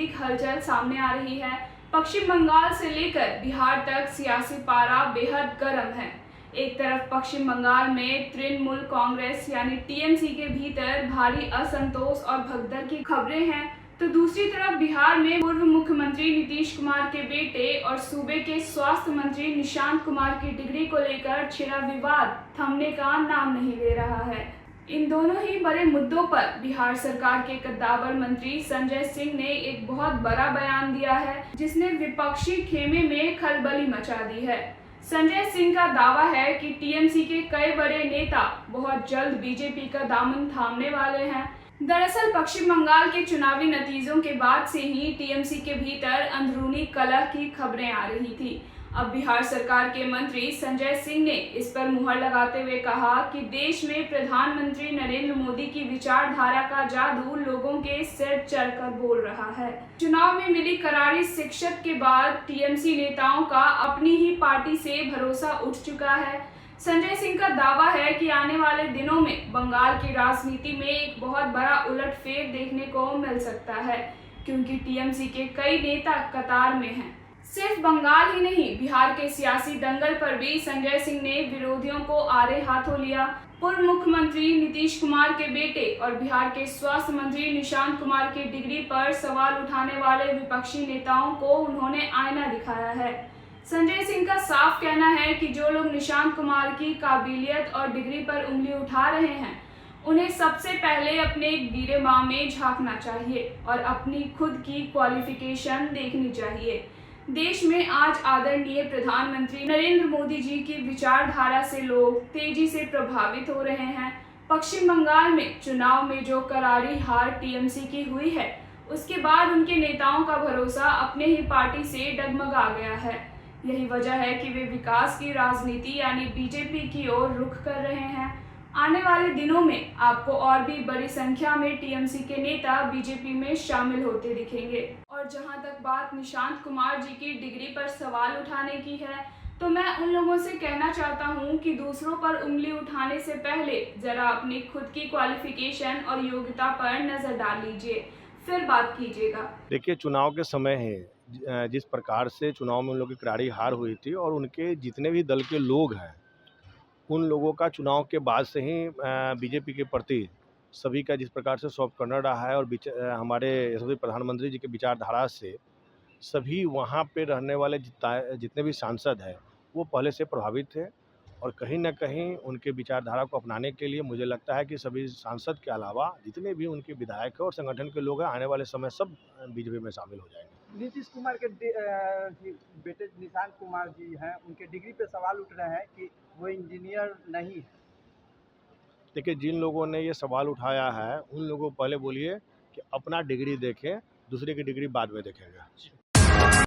राजनीतिक हलचल सामने आ रही है। पश्चिम बंगाल से लेकर बिहार तक सियासी पारा बेहद गर्म है। एक तरफ पश्चिम बंगाल में तृणमूल कांग्रेस यानी टीएमसी के भीतर भारी असंतोष और भगदड़ की खबरें हैं, तो दूसरी तरफ बिहार में पूर्व मुख्यमंत्री नीतीश कुमार के बेटे और सूबे के स्वास्थ्य मंत्री निशांत कुमार की डिग्री को लेकर छिड़ा विवाद थमने का नाम नहीं ले रहा है। इन दोनों ही बड़े मुद्दों पर बिहार सरकार के कद्दावर मंत्री संजय सिंह ने एक बहुत बड़ा बयान दिया है, जिसने विपक्षी खेमे में खलबली मचा दी है। संजय सिंह का दावा है कि टीएमसी के कई बड़े नेता बहुत जल्द बीजेपी का दामन थामने वाले हैं। दरअसल पश्चिम बंगाल के चुनावी नतीजों के बाद से ही टीएमसी के भीतर अंदरूनी कलह की खबरें आ रही थी। अब बिहार सरकार के मंत्री संजय सिंह ने इस पर मुहर लगाते हुए कहा कि देश में प्रधानमंत्री नरेंद्र मोदी की विचारधारा का जादू लोगों के सिर चढ़कर बोल रहा है। चुनाव में मिली करारी शिकस्त के बाद टीएमसी नेताओं का अपनी ही पार्टी से भरोसा उठ चुका है। संजय सिंह का दावा है कि आने वाले दिनों में बंगाल की राजनीति में एक बहुत बड़ा उलटफेर देखने को मिल सकता है, क्योंकि टीएमसी के कई नेता कतार में हैं। सिर्फ बंगाल ही नहीं, बिहार के सियासी दंगल पर भी संजय सिंह ने विरोधियों को आड़े हाथों लिया। पूर्व मुख्यमंत्री नीतीश कुमार के बेटे और बिहार के स्वास्थ्य मंत्री निशांत कुमार की डिग्री पर सवाल उठाने वाले विपक्षी नेताओं को उन्होंने आईना दिखाया है। संजय सिंह का साफ कहना है कि जो लोग निशांत कुमार की काबिलियत और डिग्री पर उंगली उठा रहे हैं, उन्हें सबसे पहले अपने गिरेबां में झांकना चाहिए और अपनी खुद की क्वालिफिकेशन देखनी चाहिए। देश में आज आदरणीय प्रधानमंत्री नरेंद्र मोदी जी की विचारधारा से लोग तेजी से प्रभावित हो रहे हैं। पश्चिम बंगाल में चुनाव में जो करारी हार टीएमसी की हुई है, उसके बाद उनके नेताओं का भरोसा अपने ही पार्टी से डगमगा गया है। यही वजह है कि वे विकास की राजनीति यानी बीजेपी की ओर रुख कर रहे हैं। आने वाले दिनों में आपको और भी बड़ी संख्या में टीएमसी के नेता बीजेपी में शामिल होते दिखेंगे। और जहां तक बात निशांत कुमार जी की डिग्री पर सवाल उठाने की है, तो मैं उन लोगों से कहना चाहता हूं कि दूसरों पर उंगली उठाने से पहले जरा अपनी खुद की क्वालिफिकेशन और योग्यता पर नजर डाल लीजिए, फिर बात कीजिएगा। देखिए, चुनाव के समय है जिस प्रकार से चुनाव में उन लोगों की करारी हार हुई थी और उनके जितने भी दल के लोग हैं, उन लोगों का चुनाव के बाद से ही बीजेपी के प्रति सभी का जिस प्रकार से सॉफ्ट कॉर्नर रहा है और हमारे यशस्वी प्रधानमंत्री जी के विचारधारा से सभी वहाँ पे रहने वाले जितने भी सांसद हैं, वो पहले से प्रभावित थे और कहीं न कहीं उनके विचारधारा को अपनाने के लिए मुझे लगता है कि सभी सांसद के अलावा जितने भी उनके विधायक हैं और संगठन के लोग हैं, आने वाले समय सब बीजेपी में शामिल हो जाएंगे। नीतीश कुमार के बेटे निशांत कुमार जी हैं, उनके डिग्री पे सवाल उठ रहे हैं कि वो इंजीनियर नहीं है। देखिए, जिन लोगों ने ये सवाल उठाया है, उन लोगों को पहले बोलिए कि अपना डिग्री देखें, दूसरे की डिग्री बाद में देखेंगे।